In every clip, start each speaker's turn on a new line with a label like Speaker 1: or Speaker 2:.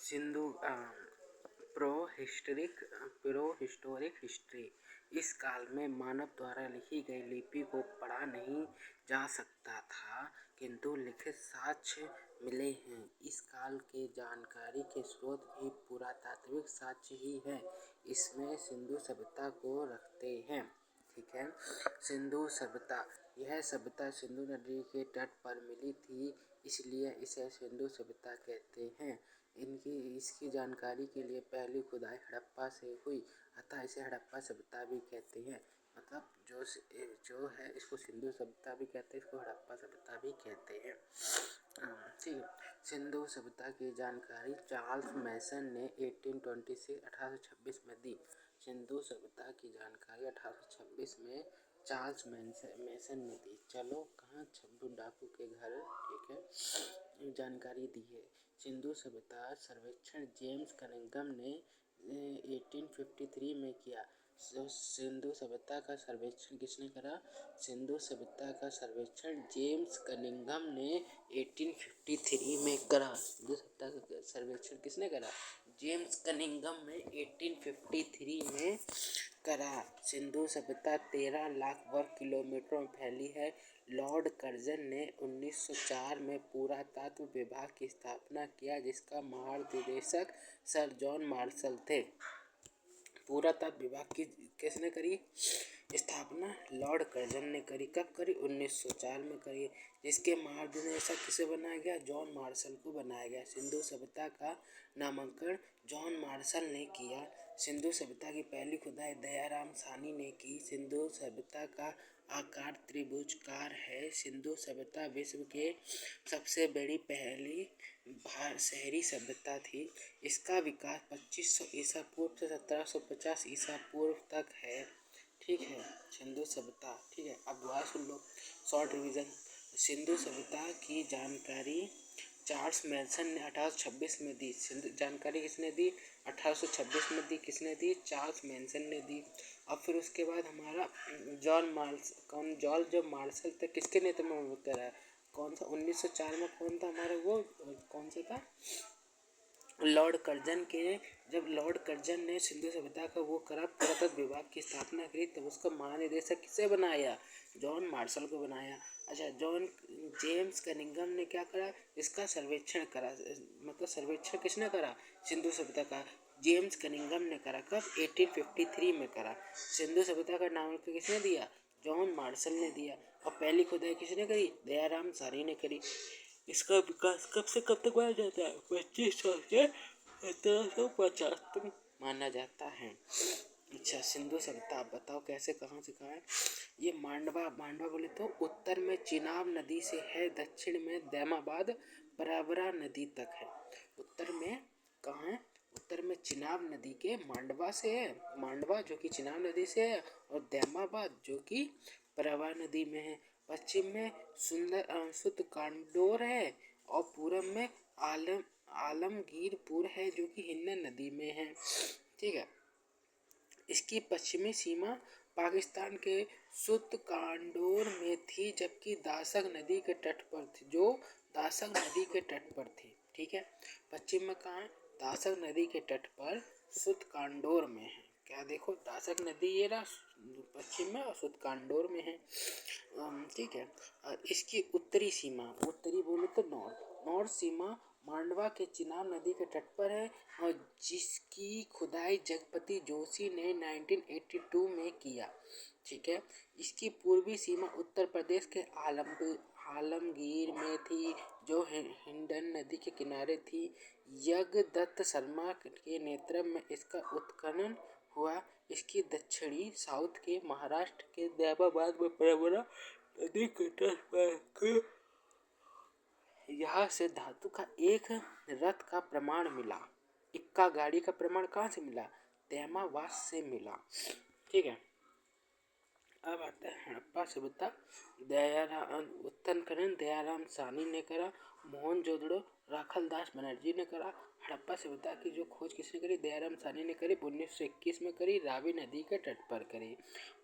Speaker 1: Sindhu प्रोहिस्टोरिक history. इस काल में मानव द्वारा लिखी गई लिपि को पढ़ा नहीं जा सकता था, किंतु लिखित साक्ष्य मिले हैं। इस काल के जानकारी के स्रोत भी पुरातात्विक साक्ष्य ही है। इसमें सिंधु सभ्यता को रखते हैं। ठीक है। सिंधु सभ्यता, यह सभ्यता सिंधु नदी के तट पर मिली थी, इसलिए इसे सिंधु सभ्यता कहते हैं। इसकी जानकारी के लिए पहली खुदाई हड़प्पा से हुई, अतः इसे हड़प्पा सभ्यता भी कहते हैं। मतलब जो है इसको सिंधु सभ्यता भी कहते हैं, इसको हड़प्पा सभ्यता भी कहते हैं। ठीक है। सिंधु सभ्यता की जानकारी चार्ल्स मैसन ने 1826 में दी। सिंधु सभ्यता की जानकारी 1826 में चार्ल्स मैसन ने दी। चलो कहाँ, छब्बू डाकू के घर। ठीक है, जानकारी दी है। सिंधु सभ्यता सर्वेक्षण जेम्स कनिंघम ने 1853 में किया। सिंधु सभ्यता का सर्वेक्षण किसने करा? सिंधु सभ्यता का सर्वेक्षण जेम्स कनिंघम ने 1853 में करा। सिंधु सभ्यता का सर्वेक्षण किसने करा? जेम्स कनिंघम ने 1853 में करा। सिंधु सभ्यता 13 लाख वर्ग किलोमीटर में फैली है। लॉर्ड कर्जन ने 1904 में पुरातत्व विभाग की स्थापना किया, जिसका महानिदेशक सर जॉन मार्शल थे। पुरातत्व विभाग की किसने करी स्थापना? लॉर्ड कर्जन ने करी। कब करी? 1904 में करी। जिसके महानिदेशक किसे बनाया गया? जॉन मार्शल को बनाया गया। सिंधु सभ्यता का नामकरण जॉन मार्शल ने किया। सिंधु सभ्यता की पहली खुदाई दयाराम साहनी ने की। सिंधु सभ्यता का आकार त्रिभुजाकार है। सिंधु सभ्यता विश्व के सबसे बड़ी पहली शहरी सभ्यता थी। इसका विकास 2500 ईसा पूर्व से 1750 ईसा पूर्व तक है। ठीक है, सिंधु सभ्यता। ठीक है, अब दुआ सुन लो, शॉर्ट रिवीजन। सिंधु सभ्यता की जानकारी चार्ल्स मैसन ने 1826 में दी। सिंधु जानकारी किसने दी? 1826 में दी। किसने दी? चार्ल्स मैसन ने दी। और फिर उसके बाद हमारा जॉन मार्शल थे, किसके नेतृत्व में करा? कौन सा? 1904 में कौन था हमारा? वो कौन सा था? लॉर्ड कर्जन के। जब लॉर्ड कर्जन ने सिंधु सभ्यता का वो करा, पुरातत्व विभाग की स्थापना करी, तब उसका महानिदेशक किसे बनाया? जॉन मार्शल को बनाया। अच्छा, जेम्स कनिंघम ने क्या करा? इसका सर्वेक्षण करा। मतलब सर्वेक्षण किसने करा? सिंधु सभ्यता का जेम्स कनिंघम ने करा। कब? 1853 में करा। सिंधु सभ्यता का नामकरण किसने दिया? जॉन मार्शल ने दिया। और पहली खुदाई किसने करी? दयाराम साहनी ने करी। इसका विकास कब से कब तक माना जाता है? 2500 से 1750 तक माना जाता है। अच्छा, सिंधु सभ्यता आप बताओ कैसे, कहाँ से कहाँ है? ये मांडवा बोले तो उत्तर में चिनाब नदी से है, दक्षिण में दैमाबाद परवरा नदी तक है। उत्तर में कहाँ है? उत्तर में चिनाब नदी के मांडवा से है, मांडवा जो कि चिनाब नदी से है, और दैमाबाद जो कि परवरा नदी में है। पश्चिम में सुत कांडोर है, और पूरब में आलमगीरपुर है, जो कि हिंडन नदी में है। ठीक है। इसकी पश्चिमी सीमा पाकिस्तान के सुत कांडोर में थी, जबकि दासक नदी के तट पर थी, जो दासक नदी के तट पर थी। ठीक है। पश्चिम में कहाँ है? दासक नदी के तट पर सुत कांडोर में है। क्या देखो, दासक नदी ये रहा पश्चिम में, और सुत कांडोर में है। ठीक है। इसकी उत्तरी सीमा, उत्तरी बोले तो नॉर्थ सीमा मांडवा के चिनाब नदी के तट पर है, और जिसकी खुदाई जगपति जोशी ने 1982 में किया। ठीक है। इसकी पूर्वी सीमा उत्तर प्रदेश के आलमगीर में थी, जो हिंडन नदी के किनारे थी। यज्ञदत्त शर्मा के नेतृत्व में इसका उत्खनन हुआ। इसकी दक्षिणी साउथ के महाराष्ट्र के दैमाबाद में परवरा नदी के तट पर यहाँ से धातु का एक रथ का प्रमाण मिला। इक्का गाड़ी का प्रमाण कहाँ से मिला? दैमाबाद से मिला। ठीक है। अब आता है हड़प्पा सभ्यता। उत्खनन दयाराम साहनी ने करा। मोहनजोदड़ो राखलदास बनर्जी ने करा। हड़प्पा सभ्यता की जो खोज किसने करी? दयाराम साहनी ने करी। 1921 में करी। रावी नदी के तट पर करी।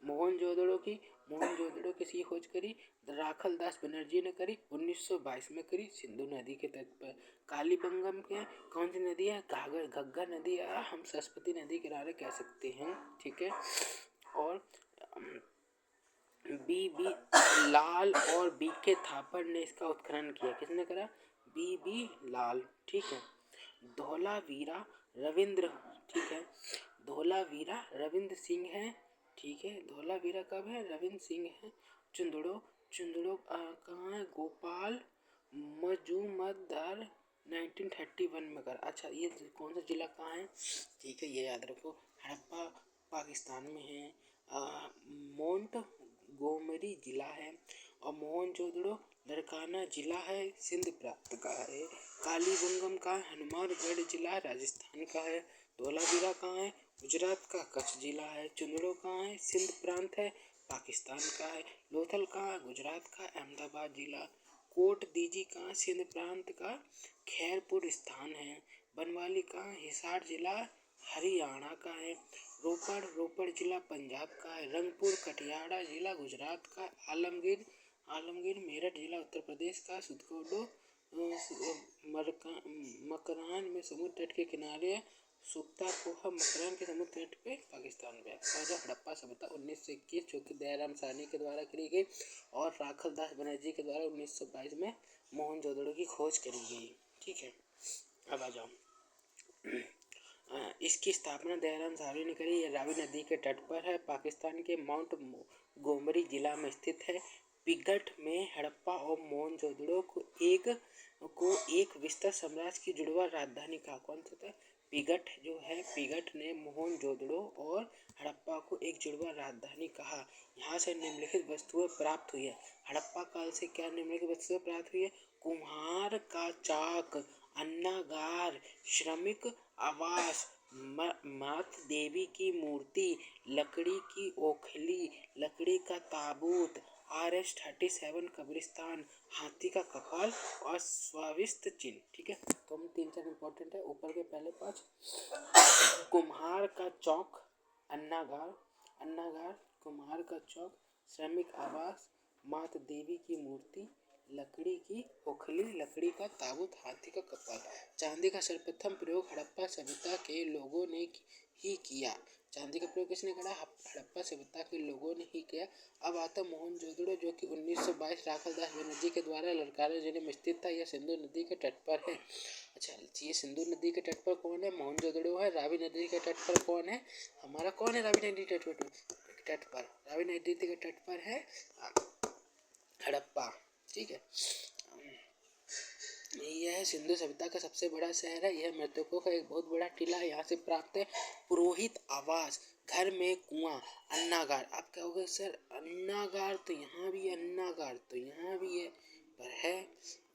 Speaker 1: मोहनजोदड़ो किसकी खोज करी? राखलदास बनर्जी ने करी। 1922 में करी। सिंधु नदी के तट पर। कालीबंगम के कौन सी नदी है? घग्गर नदी, या हम सरस्वती नदी किनारे कह सकते हैं। ठीक है। और बी लाल और बी के थापर ने इसका उत्खनन किया। किसने करा? बी लाल। ठीक है। धौलावीरा रविंद्र, ठीक है, धौलावीरा रविंद्र सिंह है। ठीक है। धौलावीरा कब है? रविंद्र सिंह है। चुंदड़ो कहाँ है? गोपाल मजूमदार 1931 में कर। अच्छा, ये कौन सा जिला कहाँ है? ठीक है, ये याद रखो। हड़प्पा पाकिस्तान में है। मोंट गोमरी जिला है। और मोहनजोदड़ो लड़काना जिला है, सिंध प्रांत का है। कालीबंगम का हनुमानगढ़ जिला राजस्थान का है। धौलावीरा कहाँ है? गुजरात का कच्छ जिला है। चुंदड़ो कहाँ है? सिंध प्रांत है, पाकिस्तान का है। लोथल कहाँ? गुजरात का अहमदाबाद जिला। कोट दीजी कहाँ? सिंध प्रांत का खैरपुर स्थान है। बनवाली कहाँ? हिसार जिला हरियाणा का है। रोपड़ जिला पंजाब का है। रंगपुर कटियाड़ा जिला गुजरात का। आलमगीर मेरठ जिला उत्तर प्रदेश का। सुदकोडो मकरान में समुद्र तट के किनारे। सुक्ता पोहा मकरान के समुद्र तट पे पाकिस्तान में। और हड़प्पा सभ्यता 1921 जो कि दयाराम साहनी के द्वारा करी गई, और राखलदास बनर्जी के द्वारा 1922 में मोहनजोदड़ो की खोज करी गई। ठीक है। अब आ जाओ। इसकी स्थापना दयाराम साहनी ने करी। ये रावी नदी के तट पर है। पाकिस्तान के माउंट गोमरी जिला में स्थित है। पिगठ में हड़प्पा और मोहनजोदड़ो को एक विस्तृत साम्राज्य की जुड़वा राजधानी कहा। कौन सा था? पिगठ जो है, पिगठ ने मोहनजोदड़ो और हड़प्पा को एक जुड़वा राजधानी कहा। यहाँ से निम्नलिखित वस्तुएं प्राप्त हुई है। हड़प्पा काल से क्या निम्नलिखित वस्तुएं प्राप्त हुई है? कुम्हार का चाक, अन्नागार, श्रमिक आवास, मात देवी की मूर्ति, लकड़ी की ओखली, लकड़ी का ताबूत, RS-37 कब्रिस्तान, हाथी का कपाल और स्वादिष्ट चिन्ह। ठीक है। तो हम 3-4 इंपॉर्टेंट है। ऊपर के पहले 5। कुम्हार का चौक, अन्नागार, कुम्हार का चौक, श्रमिक आवास, मात देवी की मूर्ति, लकड़ी की ओखली, लकड़ी का ताबूत, हाथी का कपाल। चांदी का सर्वप्रथम प्रयोग हड़प्पा सभ्यता के लोगों ने ही किया। चांदी का प्रयोग किसने करा? हड़प्पा सभ्यता के लोगों ने ही किया। अब आता मोहनजोदड़ो जो कि 1922 राखलदास बनर्जी के द्वारा ललकारा जिले में स्थित था। यह सिंधु नदी के तट पर है। अच्छा, ये सिंधु नदी के तट पर कौन है? मोहनजोदड़ो है। रावी नदी के तट पर कौन है? हमारा कौन है? रावी नदी तट पर रावी नदी के तट पर है हड़प्पा। ठीक है। यह सिंधु सभ्यता का सबसे बड़ा शहर है। यह मृतकों का एक बहुत बड़ा टीला है। यहाँ से प्राप्त है पुरोहित आवास, घर में कुआं, अन्नागार। आप कहोगे सर अन्नागार तो यहाँ भी है, अन्नागार तो यहाँ भी है, पर है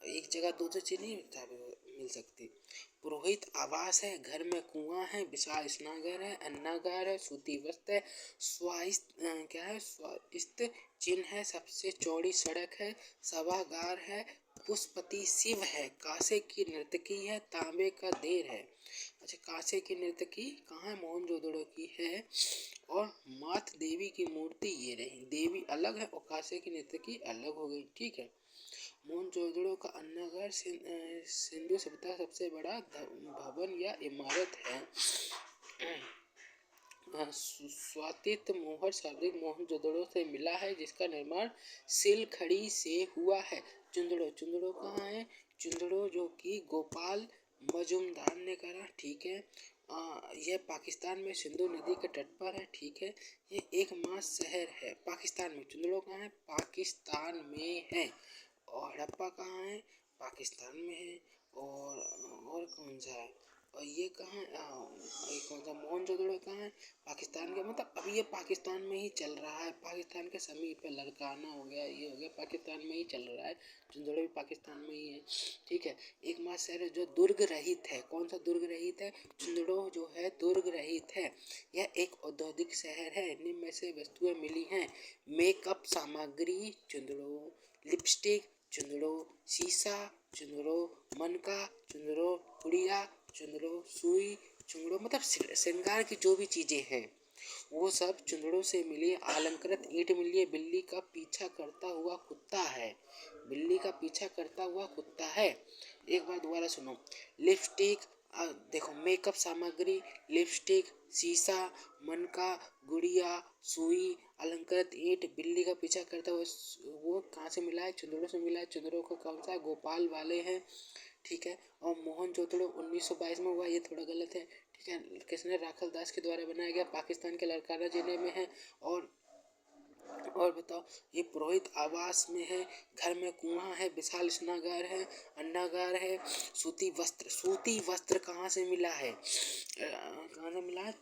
Speaker 1: एक जगह दो चीज नहीं मिल सकती। पुरोहित आवास है, घर में कुआं है, विशाल स्नानघर है, अन्नागार है, सूती वस्त्र है, स्वादिष्ट चिन्ह है, सबसे चौड़ी सड़क है, सभागार है, पुष्पति शिव है, कांसे की नर्तकी है, तांबे का देर है। अच्छा, कांसे की नर्तकी कहाँ है? मोहनजोदड़ो की है। और मात देवी की मूर्ति ये रही, देवी अलग है और कांसे की नर्तकी अलग हो गई। ठीक है। मोहनजोदड़ो का अन्नागार सिंधु सभ्यता का सबसे बड़ा भवन या इमारत है। स्वातित मोहर शाब्दिक मोहनजोदड़ो से मिला है, जिसका निर्माण सिलखड़ी से हुआ है। चुंदड़ो कहाँ है? चुंदड़ो जो कि गोपाल मजूमदार ने करा। ठीक है। यह पाकिस्तान में सिंधु नदी के तट पर है। ठीक है। ये एकमात्र शहर है पाकिस्तान में। चुंदड़ो कहाँ है? पाकिस्तान में है। और हड़प्पा कहाँ है? पाकिस्तान में है। और कौन सा है? और ये कहाँ है? कौन सा? मोहनजोदड़ो कहाँ है? पाकिस्तान के, मतलब अभी ये पाकिस्तान में ही चल रहा है। पाकिस्तान के समीप है। लड़काना हो गया, ये हो गया, पाकिस्तान में ही चल रहा है। चुंदड़ो भी पाकिस्तान में ही है। ठीक है। एकमात्र शहर है जो दुर्ग रहित है। कौन सा दुर्ग रहित है? चुंदड़ो जो है दुर्ग रहित है। यह एक औद्योगिक शहर है। निम्न में से वस्तुएं मिली हैं: मेकअप सामग्री चुंदड़ो, लिपस्टिक चुंदड़ो, शीशा चुंदड़ो, मनका चुंदड़ो, गुड़िया चुंदड़ो, सुई चुंदड़ो, मतलब श्रृंगार की जो भी चीजें हैं वो सब चुंदड़ों से मिली। अलंकृत ईंट मिली है। बिल्ली का पीछा करता हुआ कुत्ता है। बिल्ली का पीछा करता हुआ कुत्ता है। एक बार दोबारा सुनो। लिपस्टिक, देखो मेकअप सामग्री, लिपस्टिक, शीशा, मनका, गुड़िया, सुई, अलंकृत ईंट, बिल्ली का पीछा करता हुआ, वो कहाँ से मिला है? चुंदड़ों से मिला है। चुंदड़ों को कौन सा? गोपाल वाले हैं, ठीक है। और मोहनजोदड़ो 1922 में हुआ, ये थोड़ा गलत है, ठीक है। किसने? राखल दास के द्वारा बनाया गया, पाकिस्तान के लड़काना जिले में है। और बताओ, ये पुरोहित आवास में है। घर में कुआं है, विशाल स्नागार है, अन्नागार है। सूती वस्त्र कहाँ से मिला है? कहाँ से मिला है?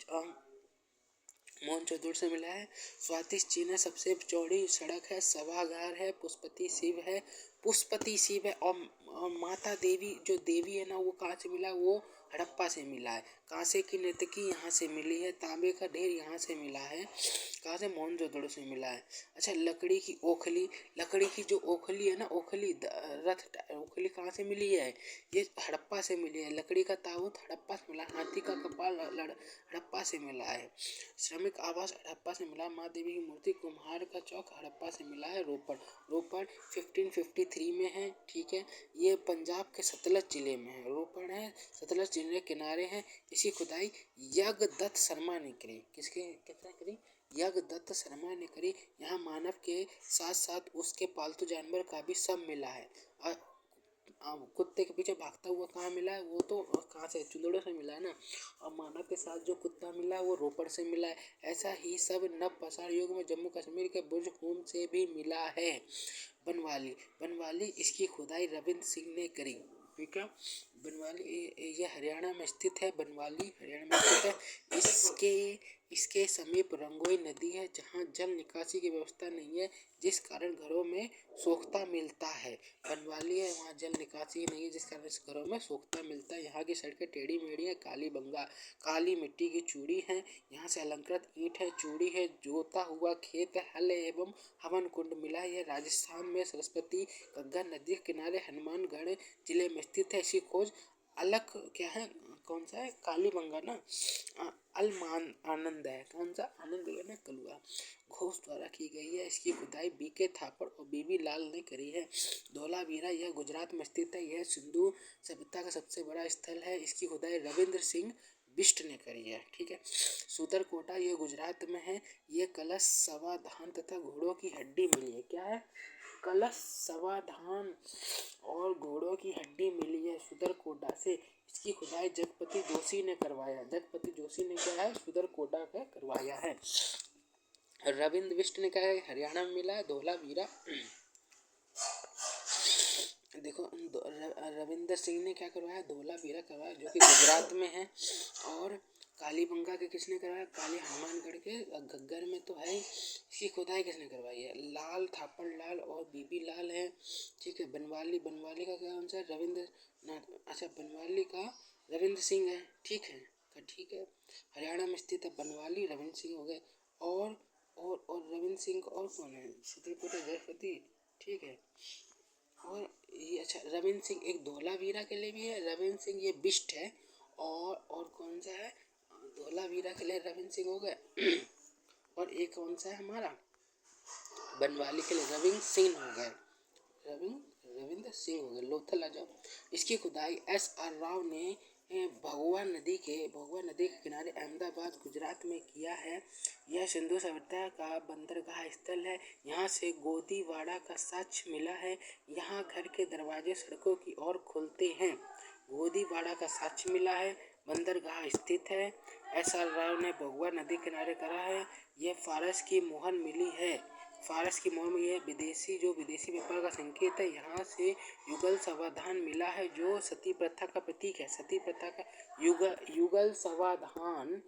Speaker 1: मोहनजोदड़ो से मिला है। स्वातिश चीन है, सबसे चौड़ी सड़क है, सभागार है, पुष्पति शिव है, और माता देवी जो देवी है ना, वो कहाँ से मिला? वो हड़प्पा से मिला है। कांसे की नर्तकी यहाँ से मिली है। तांबे का ढेर यहाँ से मिला है। कहाँ से? मोहनजोदड़ो से मिला है। अच्छा, लकड़ी की ओखली, लकड़ी की जो ओखली है ना, ओखली कहाँ से मिली है? ये हड़प्पा से मिली है। लकड़ी का ताबूत हड़प्पा से मिला। हाथी का कपाल हड़प्पा से मिला है। श्रमिक आवास हड़प्पा से मिला। माँ देवी की मूर्ति कुम्हार का चौक हड़प्पा से मिला है। रोपड़ 1553 में है, ठीक है। ये पंजाब के सतलज जिले में है। रोपड़ है, सतलज जिले के किनारे है। इसकी खुदाई यज्ञदत्त शर्मा ने करी। किसने करी? यज्ञदत्त शर्मा ने करी। यहाँ मानव के साथ साथ उसके पालतू जानवर का भी सब मिला है। कुत्ते के पीछे भागता हुआ कहाँ मिला है? वो तो कहाँ से? चुंदड़ों से मिला है ना। और मानव के साथ जो कुत्ता मिला है वो रोपड़ से मिला है। ऐसा ही सब नव पाषाण युग में जम्मू कश्मीर के बुर्ज होम से भी मिला है। बनवाली इसकी खुदाई रविंद्र सिंह ने करी, ठीक है। बनवाली ये हरियाणा में स्थित है। बनवाली हरियाणा में स्थित है। इसके समीप रंगोई नदी है, जहाँ जल निकासी की व्यवस्था नहीं है, जिस कारण घरों में सोखता मिलता है। बनवाली है, वहाँ जल निकासी नहीं है, जिस कारण घरों में सोखता मिलता है। यहाँ की सड़कें टेढ़ी मेढ़ी है। काली मिट्टी की चूड़ी है। यहाँ से अलंकृत ईंट है, चूड़ी है, जोता हुआ खेत है, हल एवं हवन कुंड मिला है। यह राजस्थान में सरस्वती घग्गर नदी के किनारे हनुमानगढ़ जिले में स्थित है। इसकी खोज अलग क्या है? कौन सा है? कालीबंगा ना, अलमान आनंद है। कौन सा? आनंद है ना, कलुआ घोष द्वारा की गई है। इसकी खुदाई बीके थापड़ और बीबी लाल ने करी है। धोलावीरा यह गुजरात में स्थित है। यह सिंधु सभ्यता का सबसे बड़ा स्थल है। इसकी खुदाई रविंद्र सिंह बिष्ट ने करी है, ठीक है। सूतरकोटा यह गुजरात में है। ये कलश सवा धान तथा घोड़ों की हड्डी मिली है। क्या है? कलश सवा धान और घोड़ों की हड्डी मिली है सूदरकोटा से। इसकी खुदाई जगपति जोशी ने करवाया। जगपति जोशी ने क्या है? सूदरकोटा का करवाया है। रविंद्र बिष्ट ने क्या है? हरियाणा में मिला है। धोलावीरा देखो, रविंद्र सिंह ने क्या करवाया? धोलावीरा करवाया, जो कि गुजरात में है। और कालीबंगा के किसने करवाया? काली हनुमानगढ़ के घग्गर में तो है। इसकी खुदाई किसने करवाई है? लाल थापड़ लाल और बीबी लाल है, ठीक है। बनवाली का क्या आंसर है? बनवाली का रविंद्र सिंह है, ठीक है। ठीक है, हरियाणा में स्थित है बनवाली। रविंद्र सिंह हो गए। और रविंद्र सिंह और कौन है? सूत्रकोटा जयपति, ठीक है। और ये अच्छा, रविंद्र सिंह एक धोलावीरा के लिए भी है। रविंद्र सिंह ये बिष्ट है। और कौन सा है? धोलावीरा के लिए रविंद्र सिंह हो गए। और एक कौन सा है हमारा? बनवाली के लिए रविंद्र सिंह हो गए। रविंद्र सिंह हो गए। लोथल आ जाओ। इसकी खुदाई SR राव ने भगवा नदी के किनारे अहमदाबाद गुजरात में किया है। यह सिंधु सभ्यता का बंदरगाह स्थल है। यहाँ से गोदीवाड़ा का साक्ष्य मिला है। यहाँ घर के दरवाजे सड़कों की ओर खुलते हैं। गोदीवाड़ा का साक्ष्य मिला है। बंदरगाह स्थित है। SR राव ने भगवा नदी किनारे करा है। यह फारस की मोहर मिली है। फारस की मोहर में यह विदेशी व्यापार का संकेत है। यहाँ से युगल समाधान मिला है, जो सती प्रथा का प्रतीक है। सती प्रथा का युगल समाधान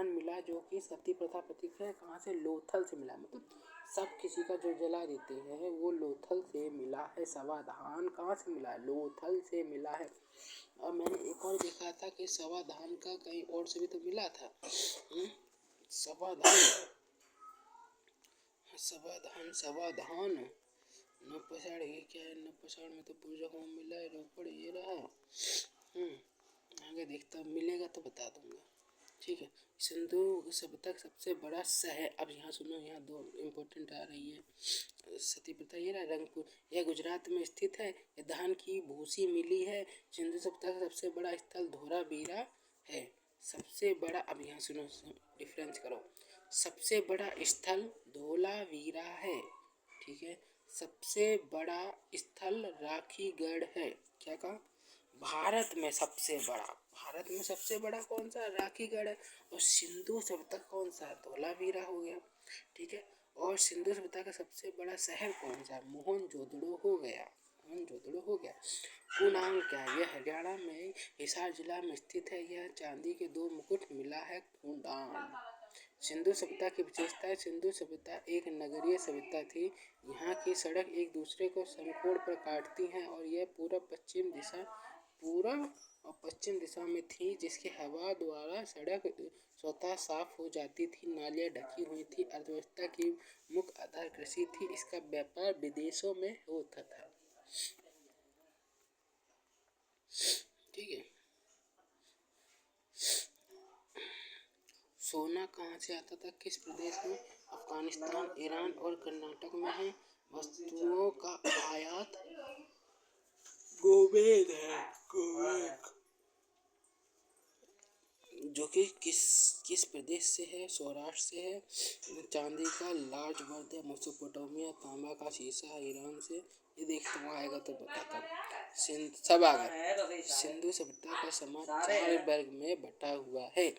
Speaker 1: मिला, जो कि सती प्रथा प्रतीक है। कहाँ से? लोथल से मिला। मतलब सब किसी का जो जला देते हैं वो लोथल से मिला है। समाधान कहाँ से मिला है? लोथल से मिला है। और मैंने एक और देखा था कि समाधान का कहीं और से भी तो मिला था। समाधान नौपसाड़ ये क्या है? नौपसाड़ में तो पूर्वज को मिला है, रोपड़ ये रहा। आगे देखता मिलेगा तो बता दूंगा। ठीक है। सिंधु सभ्यता का सबसे बड़ा शहर, अब यहाँ सुनो, यहाँ दो इम्पोर्टेंट आ रही है। सती प्रथा ये रहा, रंगपुर यह गुजरात में स्थित है। ये धान की भूसी मिली है। सिंधु सभ्यता का सबसे बड़ा स्थल धोलावीरा है। सबसे बड़ा, अब यहाँ सुनो, डिफरेंस करो। सबसे बड़ा स्थल धोलावीरा है। ठीक है। सबसे बड़ा स्थल राखीगढ़ है। क्या कहा? भारत में सबसे बड़ा कौन सा? राखीगढ़ है। और सिंधु सभ्यता कौन सा? धोलावीरा हो गया। ठीक है। और सिंधु सभ्यता का सबसे बड़ा शहर कौन सा? मोहनजोदड़ो हो गया। मोहनजोदड़ो हो गया। कुनांग क्या है? यह हरियाणा में हिसार जिला में स्थित है। यह चांदी के 2 मुकुट मिला है कुंडान। सिंधु सभ्यता की विशेषताएं। सिंधु सभ्यता एक नगरीय सभ्यता थी। यहाँ की सड़क एक दूसरे को समकोण पर काटती हैं और यह पूरब और पश्चिम दिशा में थी, जिसकी हवा द्वारा सड़क स्वतः साफ हो जाती थी। नालियाँ ढकी हुई थी। अर्थव्यवस्था की मुख्य आधार कृषि थी। इसका व्यापार विदेशों में होता था। ठीक है। सोना कहाँ से आता था? किस प्रदेश में? अफगानिस्तान, ईरान और कर्नाटक में है। वस्तुओं का आयात गोमेद है। गोमेद जो कि किस प्रदेश से है? सौराष्ट्र से है। चांदी का लार्ज वर्थ है मेसोपोटामिया। तांबा का शीशा ईरान से। ये देखते हुआ आएगा तो बताता। सब आ गए। सिंधु सभ्यता का समाज 4 वर्ग में बटा हुआ है।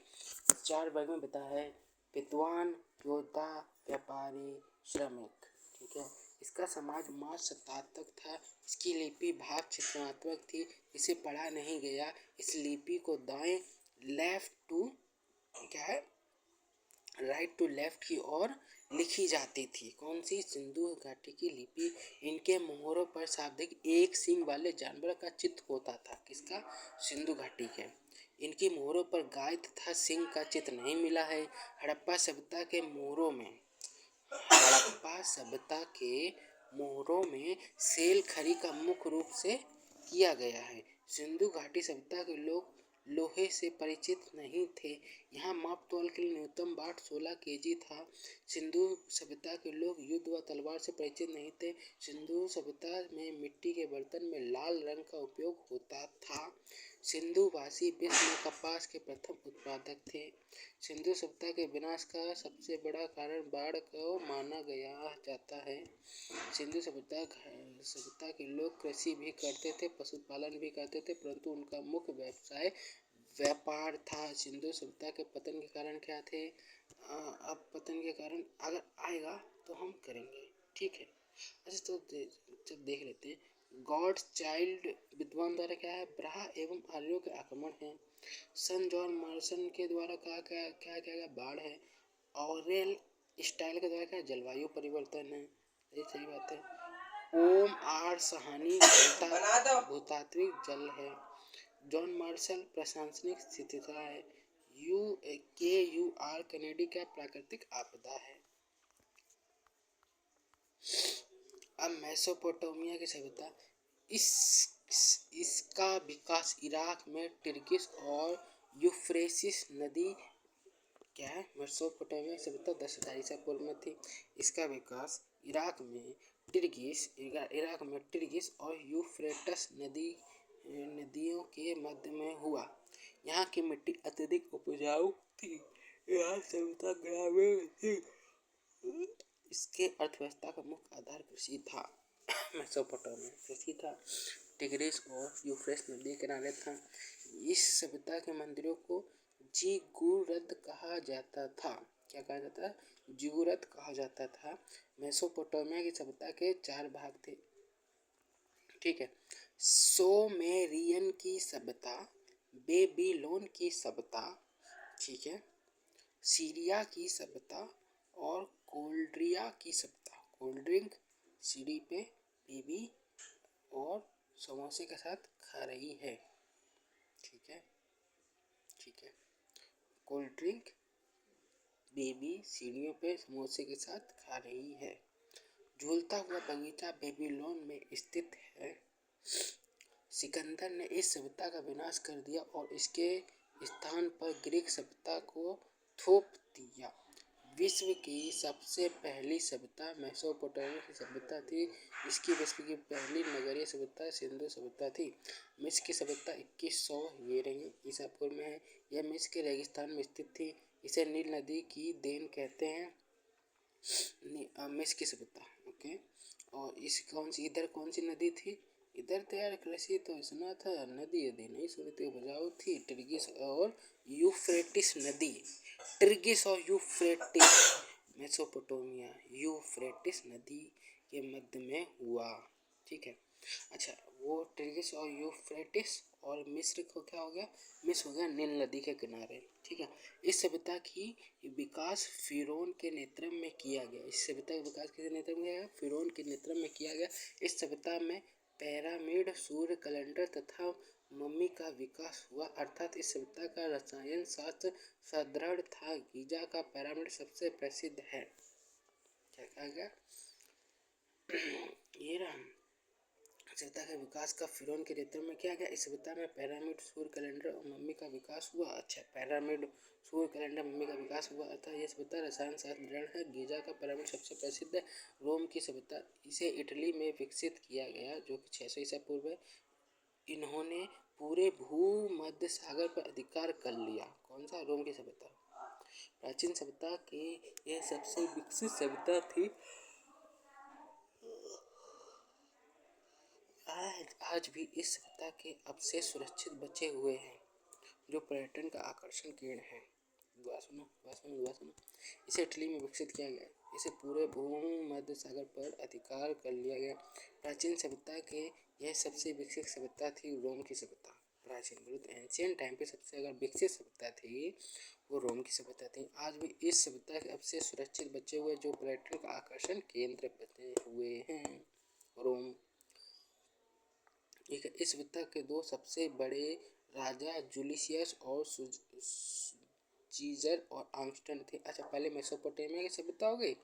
Speaker 1: 4 वर्ग में बटा है। विद्वान, योद्धा, व्यापारी, श्रमिक। ठीक है। इसका समाज मार्च शताब्दक था। इसकी लिपि भाग चित्रात्मक थी। इसे पढ़ा नहीं गया। इस लिपि को दाएं लेफ्ट टू क्या है राइट टू लेफ्ट की ओर लिखी जाती थी। कौन सी? सिंधु घाटी की लिपि। इनके मोहरों पर शाब्दिक एक सींग वाले जानवर का चित्र होता था। किसका? सिंधु घाटी के। इनकी मोहरों पर गाय तथा सिंह का चित्र नहीं मिला है। हड़प्पा सभ्यता के मोहरों में सेल खड़ी का मुख्य रूप से किया गया है। सिंधु घाटी सभ्यता के लोग लोहे से परिचित नहीं थे। यहाँ माप तौल के लिए न्यूनतम बाट 16 केजी था। सिंधु सभ्यता के लोग युद्ध व तलवार से परिचित नहीं थे। सिंधु सभ्यता में मिट्टी के बर्तन में लाल रंग का उपयोग होता था। सिंधुवासी विश्व में कपास के प्रथम उत्पादक थे। सिंधु सभ्यता के विनाश का सबसे बड़ा कारण बाढ़ को माना गया जाता है। सिंधु सभ्यता के लोग कृषि भी करते थे, पशुपालन भी करते थे, परंतु उनका मुख्य व्यवसाय व्यापार था। सिंधु सभ्यता के पतन के कारण क्या थे? अब पतन के कारण अगर आएगा तो हम करेंगे। ठीक है। अच्छा तो जब देख लेते हैं। गॉड्स चाइल्ड विद्वान द्वारा क्या है? ब्रहा एवं आर्यों के आक्रमण है। सन जॉन मार्सन के द्वारा क्या बाढ़ है। ऑरेल स्टाइल के द्वारा क्या? जलवायु परिवर्तन है। ये सही बात है। ओम आर सहानी भूतात्विक जल है। जॉन मार्शल प्रशासनिक स्थिरता है। KUR कनेडी का प्राकृतिक आपदा है। अब मेसोपोटामिया की सभ्यता। इसका विकास इराक में टिग्रिस और यूफ्रेटिस नदी क्या है? मेसोपोटामिया की सभ्यता 10,000 ईसा पूर्व में थी। इसका विकास इराक में टिग्रिस और यूफ्रेटस नदियों के मध्य में हुआ। यहाँ की मिट्टी अत्यधिक उपजाऊ थी। यहाँ सभ्यता ग्रामीण थी। इसके अर्थव्यवस्था का मुख्य आधार कृषि था। मेसोपोटामिया कृषि था। टिग्रिस और यूफ्रेटिस नदी के किनारे था। इस सभ्यता के मंदिरों को जिगुरत कहा जाता था। क्या कहा जाता है? जिगुरत कहा जाता था। मेसोपोटामिया की सभ्यता के 4 भाग थे। ठीक है। सोमेरियन की सभ्यता, बेबीलोन की सभ्यता, ठीक है, सीरिया की सभ्यता और कोल्ड्रिया की सभ्यता। कोल्ड ड्रिंक सीढ़ी पे बेबी और समोसे के साथ खा रही है। ठीक है। ठीक है। कोल्ड ड्रिंक बेबी सीढ़ियों पे समोसे के साथ खा रही है। झूलता हुआ बगीचा बेबीलोन में स्थित है। सिकंदर ने इस सभ्यता का विनाश कर दिया और इसके स्थान पर ग्रीक सभ्यता को थोप दिया। विश्व की सबसे पहली सभ्यता मेसोपोटामिया की सभ्यता थी। इसकी विश्व की पहली नगरीय सभ्यता सिंधु सभ्यता थी। मिस्र की सभ्यता 2100 ये रही ईसा पूर्व में है। यह मिस्र के रेगिस्तान में स्थित थी। इसे नील नदी की देन कहते हैं। मिस्र की सभ्यता ओके। और इस कौन सी नदी थी इधर? तो यार कृषि तो सुना था, नदी यदि नहीं सुनी तो उपजाऊ थी। टिग्रिस और यूफ्रेटिस नदी, टिग्रिस और यूफ्रेटिस, मेसोपोटामिया यूफ्रेटिस नदी के मध्य में हुआ। ठीक है। अच्छा, वो टिग्रिस और यूफ्रेटिस और मिस्र को क्या हो गया? मिस्र हो गया नील नदी के किनारे। ठीक है। इस सभ्यता की विकास फिरौन के नेतृत्व में किया गया। इस सभ्यता का विकास किसके नेतृत्व में? फिरौन के नेतृत्व में किया गया। इस सभ्यता में पिरामिड, सूर्य कैलेंडर तथा मम्मी का विकास हुआ। अर्थात इस सभ्यता का रसायन शास्त्र सुदृढ़ था। गीजा का पिरामिड सबसे प्रसिद्ध है। क्या कहा गया? ये रहा सभ्यता के विकास का फिरौन के नेतृत्व में किया गया। इस सभ्यता में पिरामिड, सूर्य कैलेंडर और मम्मी का विकास हुआ। अच्छा, पिरामिड, सूर्य कैलेंडर, मम्मी का विकास हुआ। अतः यह सभ्यता रसायन शास्त्र दृढ़ है। गीजा का पिरामिड सबसे प्रसिद्ध है। रोम की सभ्यता, इसे इटली में विकसित किया गया जो कि 600 ईसा पूर्व है। इन्होंने पूरे भूमध्य सागर पर अधिकार कर लिया। कौन सा? रोम की सभ्यता। प्राचीन सभ्यता की यह सबसे विकसित सभ्यता थी। आज भी इस सभ्यता के अवशेष सुरक्षित बचे हुए हैं जो पर्यटन का आकर्षण केंद्र है। दुआ सुनो। इसे इटली में विकसित किया गया। इसे पूरे भूमध्य सागर पर अधिकार कर लिया गया। प्राचीन सभ्यता के यह सबसे विकसित सभ्यता थी रोम की सभ्यता। प्राचीन एंशियंट टाइम पे सबसे अगर विकसित सभ्यता थी वो रोम की सभ्यता थी। आज भी इस सभ्यता के अवशेष सुरक्षित बचे हुए जो पर्यटन का आकर्षण केंद्र बने हुए हैं। रोम। ठीक है। इस सभ्यता के दो सबसे बड़े राजा जूलियस और सीजर और आगस्टस थे। अच्छा, पहले मेसोपोटामिया की सभ्यता हो गई,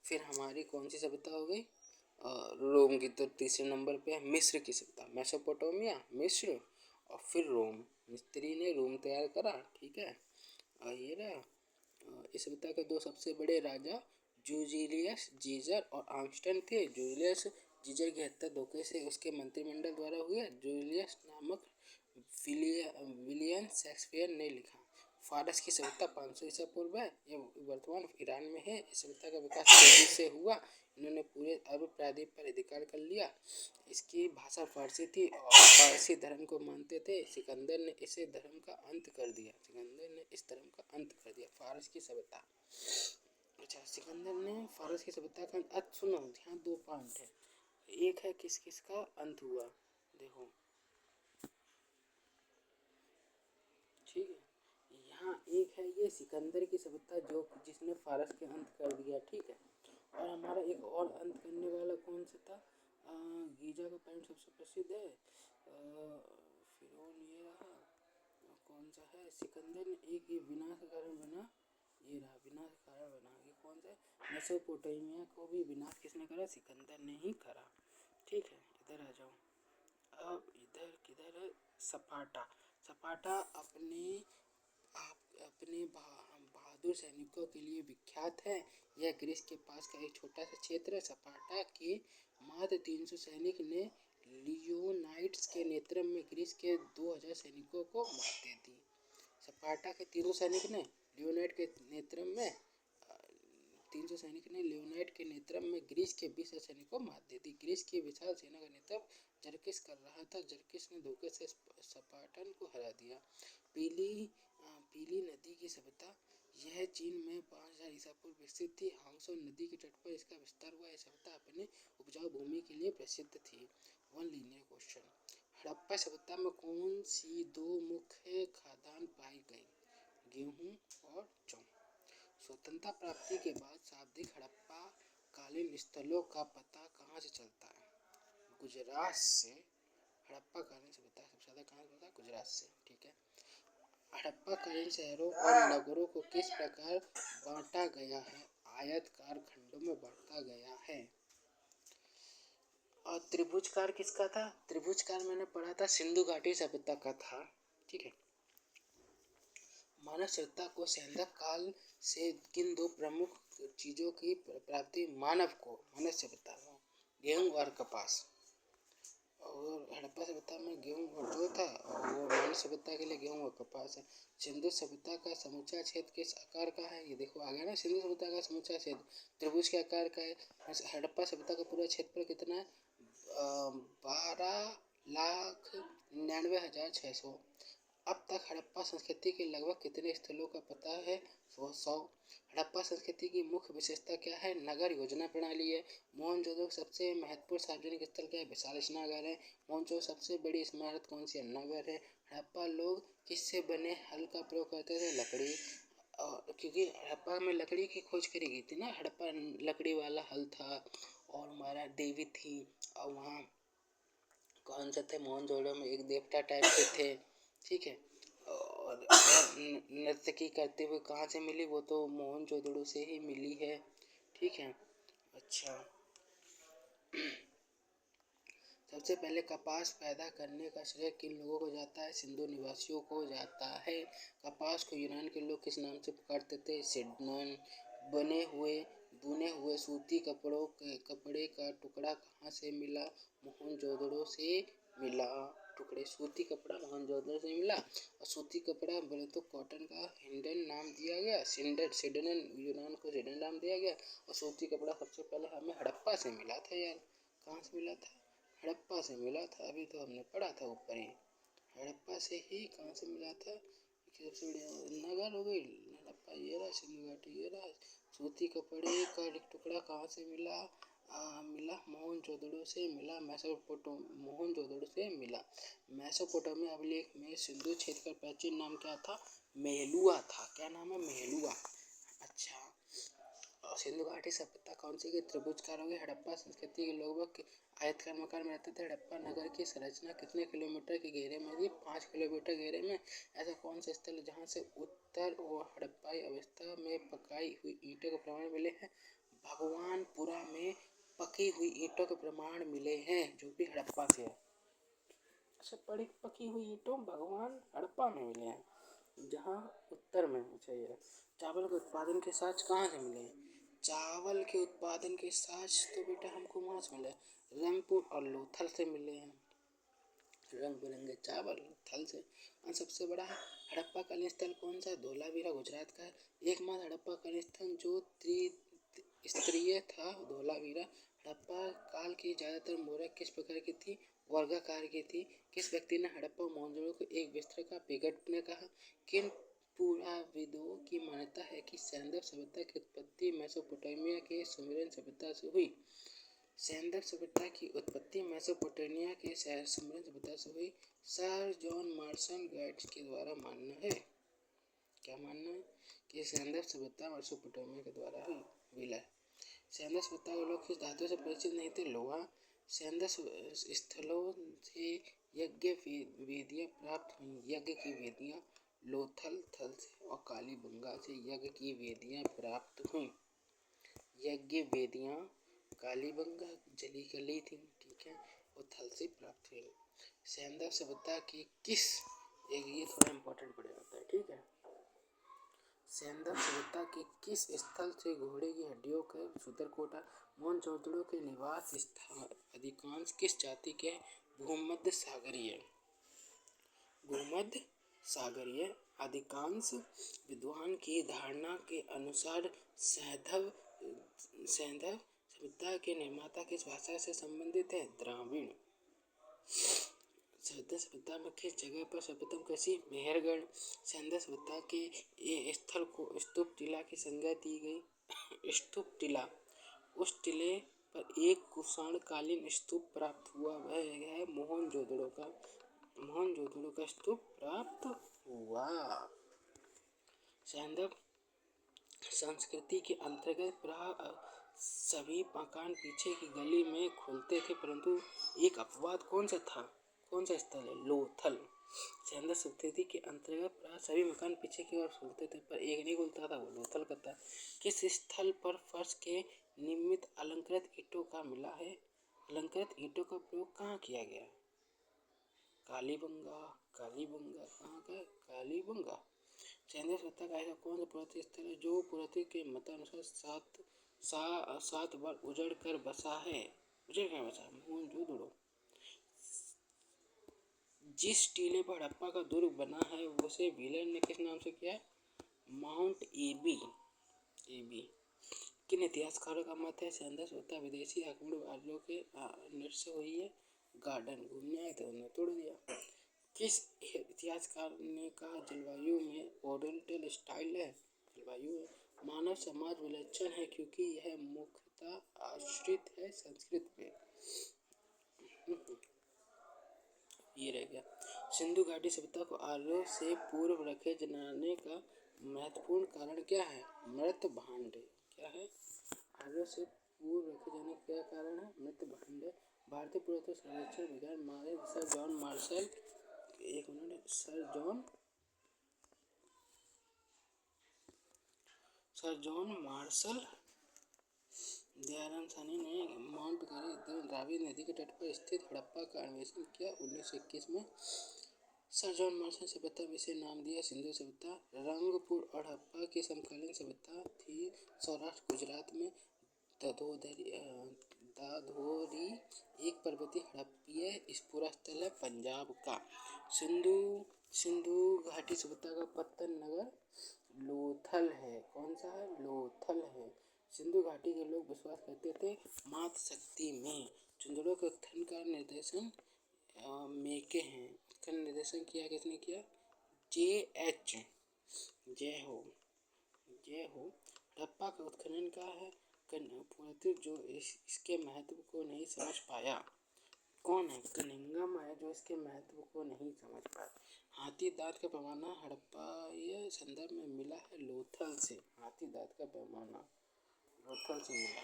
Speaker 1: फिर हमारी कौन सी सभ्यता हो गई? रोम की। तो तीसरे नंबर पे है मिस्र की सभ्यता। मेसोपोटामिया, मिस्र और फिर रोम। मिस्त्री ने रोम तैयार करा। ठीक है। ये रहा इस सभ्यता के दो सबसे बड़े राजा जूलियस सीजर और आगस्टस थे। जूलियस सीजर की हत्या धोखे से उसके मंत्रिमंडल द्वारा हुई। जूलियस नामक विलियम शेक्सपियर ने लिखा। फारस की सभ्यता 500 ईसा पूर्व है। यह वर्तमान ईरान में है। इस सभ्यता का विकास तेजी से हुआ। इन्होंने पूरे अरब प्रायद्वीप पर अधिकार कर लिया। इसकी भाषा फारसी थी और फारसी धर्म को मानते थे। सिकंदर ने इस धर्म का अंत कर दिया। फारस की सभ्यता। अच्छा, सिकंदर ने फारस की सभ्यता का अंत। सुनो, यहाँ दो पॉइंट है। एक है किस किस का अंत हुआ, देखो। ठीक है। यहाँ एक है ये सिकंदर की सभ्यता जो जिसने फारस के अंत कर दिया। ठीक है। और हमारा एक और अंत करने वाला कौन सा था? गीजा का पॉइंट सबसे प्रसिद्ध है। फिरौन ये रहा। कौन सा है? सिकंदर ने एक ये विनाश का कारण बना। ये रहा विनाश का कारण बना। ये कौन सा है? मेसोपोटामिया को भी विनाश किसने करा? सिकंदर ने ही करा। ठीक है। इधर आ जाओ। अब इधर किधर है? स्पार्टा। स्पार्टा अपने बहादुर सैनिकों के लिए विख्यात है। यह ग्रीस के पास का एक छोटा सा क्षेत्र है। स्पार्टा के मात्र 300 सैनिक ने लियोनाइड्स के नेतृत्व में ग्रीस के 2000 सैनिकों को मात दे दी। स्पार्टा के 300 सैनिक ने लियोनाइड के नेतृत्व में 300 सैनिक ने लियोनाइड के नेतृत्व में ग्रीस के 20,000 सैनिकों को मात दे दी। ग्रीस की विशाल सेना का नेतृत्व जरकिस कर रहा था। जरकिस ने धोखे से स्पार्टन को हरा दिया। पीली नदी की सभ्यता। यह चीन में 5000 ईसा पूर्व विकसित थी। हांगसो नदी के तट पर इसका विस्तार हुआ। यह सभ्यता अपने उपजाऊ भूमि के लिए प्रसिद्ध थी। One linear question. हड़प्पा सभ्यता में कौन सी दो मुख्य खाद्यान्न पाई गई? गेहूं और जौ। स्वतंत्रता प्राप्ति के बाद शाब्दिक हड़प्पा कालीन स्थलों का पता कहाँ से चलता है? गुजरात से। हड़प्पा कालीन सभ्यता सबसे ज़्यादा कहाँ से होता है? गुजरात से। ठीक है। हड़प्पा कालीन शहरों और नगरों को किस प्रकार बांटा गया है? आयताकार खंडों में बांटा गया है। और त्रिभुजकार किसका था? त्रिभुजकार मैंने पढ़ा था सिंधु घाटी सभ्यता का था। ठीक है। मानव सभ्यता को सैंधव काल से किन दो प्रमुख चीजों की प्राप्ति मानव सभ्यता में गेहूं और कपास, और हड़प्पा सभ्यता में गेहूं और जो था, और वो मानव सभ्यता के लिए गेहूं और कपास है। सिंधु सभ्यता का समूचा क्षेत्र किस आकार का है? ये देखो आ गया ना, सिंधु सभ्यता का समूचा क्षेत्र त्रिभुज के आकार का है। हड़प्पा सभ्यता का पूरा क्षेत्रफल कितना है? 12,99,600। अब तक हड़प्पा संस्कृति के लगभग कितने स्थलों का पता है? 100। हड़प्पा संस्कृति की मुख्य विशेषता क्या है? नगर योजना प्रणाली है। मोहनजोदड़ो सबसे महत्वपूर्ण सार्वजनिक स्थल क्या है? विशाल स्नानागार है। मोहनजोदड़ो सबसे बड़ी इमारत कौन सी है? नगर है। हड़प्पा लोग किससे बने हल का प्रयोग करते थे? लकड़ी। और क्योंकि हड़प्पा में लकड़ी की खोज करी गई थी ना, हड़प्पा लकड़ी वाला हल था। और हमारा देवी थी, और वहाँ कौन से थे? मोहनजोदड़ो में एक देवता टाइप के थे। ठीक है। और नर्तकी करते हुए कहाँ से मिली? वो तो मोहनजोदड़ो से ही मिली है। ठीक है। अच्छा, सबसे पहले कपास पैदा करने का श्रेय किन लोगों को जाता है? सिंधु निवासियों को जाता है। कपास को यूनान के लोग किस नाम से पुकारते थे? सिडनन। बुने हुए सूती कपड़े का टुकड़ा कहाँ से मिला? मोहनजोदड़ो से मिला। सूती कपड़ा मोहनजोदड़ो से मिला। और सूती कपड़ा बोले तो कॉटन का हिंडन नाम दिया गया, सिडनन, यूनान को सिडनन नाम दिया गया। और सूती कपड़ा सबसे पहले हमें हड़प्पा से मिला था यार। कहाँ से मिला था? हड़प्पा से मिला था। अभी तो हमने पढ़ा था ऊपर ही, हड़प्पा से ही। कहाँ से मिला था? सबसे बढ़िया नगर हो गई हड़प्पा। ये रहा सिंधु घाटी, ये रहा। सूती कपड़े का एक टुकड़ा कहाँ से मिला? मोहनजोदड़ो से मिला। मोहनजोदड़ो से मिला। मेसोपोटामिया अभिलेख में सिंधु क्षेत्र का प्राचीन नाम क्या था? मेहलुआ था। क्या नाम है? मेहलुआ। अच्छा, और सिंधु घाटी सभ्यता कौन सी की? त्रिभुजकार हो गए। हड़प्पा संस्कृति के लोग आयताकार मकान में रहते थे। हड़प्पा नगर की संरचना कितने किलोमीटर के घेरे में थी? 5 किलोमीटर घेरे में। ऐसा कौन सा स्थल है जहाँ से उत्तर और हड़प्पाई अवस्था में पकाई हुई ईंटों के प्रमाण मिले हैं? भगवानपुरा में पकी हुई ईंटों के प्रमाण मिले हैं, जो कि हड़प्पा से है। अच्छा, पकी हुई ईंटों भगवान हड़प्पा में मिले हैं, जहाँ उत्तर में चाहिए। चावल के उत्पादन के साथ कहाँ से मिले? चावल के उत्पादन के साथ तो बेटा हमको वहाँ से मिले, रंगपुर और लोथल से मिले हैं। रंग बिरंगे चावल थल से। और सबसे बड़ा हड़प्पा कालीन स्थल कौन सा है? धोलावीरा गुजरात का है। एकमात्र हड़प्पा कालीन स्थल जो त्रिस्तरीय था, धोलावीरा। हड़प्पा काल की ज्यादातर मोहरें किस प्रकार की थी? वर्गाकार की थी। किस व्यक्ति ने हड़प्पा और मोहनजोदड़ो को एक बिस्तर का बिगड़ने कहा? किन पुराविदों की मान्यता है कि सैंधव सभ्यता की उत्पत्ति मेसोपोटामिया के सुमेरियन सभ्यता से हुई? सैंधव सभ्यता की उत्पत्ति मेसोपोटामिया के सुमेरियन सभ्यता से हुई। सर जॉन मार्शन गाइड्स के द्वारा मानना है। क्या मानना है? कि सैंधव सभ्यता मेसोपोटामिया के द्वारा हुई। विलय। सैंधव सभ्यता के लोग किस धातु से परिचित नहीं थे? लोहा। सैंधव स्थलों से यज्ञ वेदियां प्राप्त हुई। यज्ञ की वेदियां लोथल थल से और कालीबंगा से यज्ञ की वेदियां प्राप्त हुई। यज्ञ वेदियां कालीबंगा जली गली थी। ठीक है। और थल से प्राप्त हुई। सैंधव सभ्यता की किस, एक ये थोड़ा इम्पोर्टेंट पड़ जाता है। ठीक है। सैंधव सभ्यता के किस स्थल से घोड़े की हड्डियों का सूत्रकोटा? मोहनजोदड़ो के निवास स्थान अधिकांश किस जाति के? भूमध्य सागरीय। भूमध्य सागरीय। अधिकांश विद्वान की धारणा के अनुसार सैंधव सभ्यता के निर्माता किस भाषा से संबंधित है? द्राविड़। सैंधव सभ्यता में किस जगह पर सर्वप्रथम कृषि? मेहरगढ़। सैंधव सभ्यता के ये स्थल को स्तूप टीला की संज्ञा दी गई। स्तूप टीला, उस टीले पर एक कुषाणकालीन स्तूप प्राप्त हुआ, वह है मोहनजोदड़ो का। मोहनजोदड़ो का स्तूप प्राप्त हुआ। सैंधव संस्कृति के अंतर्गत प्राय सभी मकान पीछे की गली में खुलते थे, परंतु एक अपवाद कौन सा था? कौन सा स्थल है? लोथल। सैंधव संस्कृति के अंतर्गत प्राय सभी मकान पीछे की ओर खुलते थे, पर एक नहीं खुलता था, वो लोथल का था। किस स्थल पर फर्श के नियमित अलंकृत ईंटों का मिला है? अलंकृत ईंटों का प्रयोग कहाँ किया गया? कालीबंगा। कालीबंगा कहाँ का? कालीबंगा। सैंधव सभ्यता का ऐसा कौन सा पुरातत्व स्थल है जो पुरातत्व के मतानुसार सात बार उजड़ कर बसा है? मोहनजोदड़ो। जिस टीले पर हड़प्पा का दुर्ग बना है उसे व्हीलर ने किस नाम से किया? माउंट एबी। किन इतिहासकारों का मत है सैंधव सभ्यता विदेशी आक्रमण वालों के नृत्य हुई है? गार्डन घूमने आए थे उन्होंने तोड़ दिया। किस इतिहासकार ने कहा जलवायु में ओरिएंटल स्टाइल है? जलवायु है। मानव समाज विलक्षण है क्योंकि यह मुख्यतः आश्रित है संस्कृत पे। ये रह गया। सिंधु घाटी सभ्यता को आर्यों से पूर्व रखे जाने का महत्वपूर्ण कारण क्या है? मृत भांड। क्या है? आर्यों से पूर्व रखे जाने का क्या कारण है? मृत भांड। भारतीय पुरातत्व सर्वेक्षण विज्ञान माहिर sir John Marshall Dayaram Sahni ने माउंट रावी नदी के तट पर स्थित हड़प्पा का अन्वेषण किया 1921 में। सर जॉन मार्शल सभ्यता विषय नाम दिया सिंधु सभ्यता। रंगपुर और हड़प्पा की समकालीन सभ्यता थी सौराष्ट्र गुजरात में। दाधोरी एक पर्वतीय हड़प्पीय स्फुरा स्थल है पंजाब का। सिंधु घाटी सभ्यता का पत्तन नगर लोथल है। कौन सा है? लोथल है। सिंधु घाटी के लोग विश्वास करते थे मातृ शक्ति में। चंद्रों के उत्खनन का निर्देशन मेके हैं। उत्खनन निर्देशन किया किसने किया? JH। जय हो। हड़प्पा का उत्खनन का है पुरातत्व जो इसके महत्व को नहीं समझ पाया। कौन है? कनिंघम है जो इसके महत्व को नहीं समझ पाया। हाथी दांत का पैमाना हड़प्पाई संदर्भ में मिला है लोथल से। हाथी दांत का पैमाना लोथल से मिला।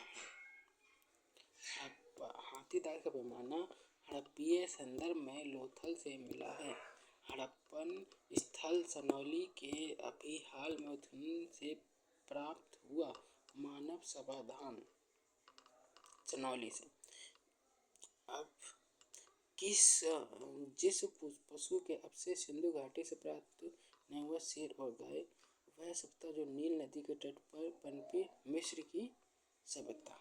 Speaker 1: हाथी दांत का पैमाना हड़प्पीय संदर्भ में लोथल से मिला है। हड़प्पन स्थल सनौली के अभी हाल में उत्खनन से प्राप्त हुआ मानव समाधान सनौली से। अब जिस पशु के अवशेष सिंधु घाटी से प्राप्त नहीं हुआ शेर और गाय, वह सभ्यता जो नील नदी के तट पर पनपी मिस्र की सभ्यता।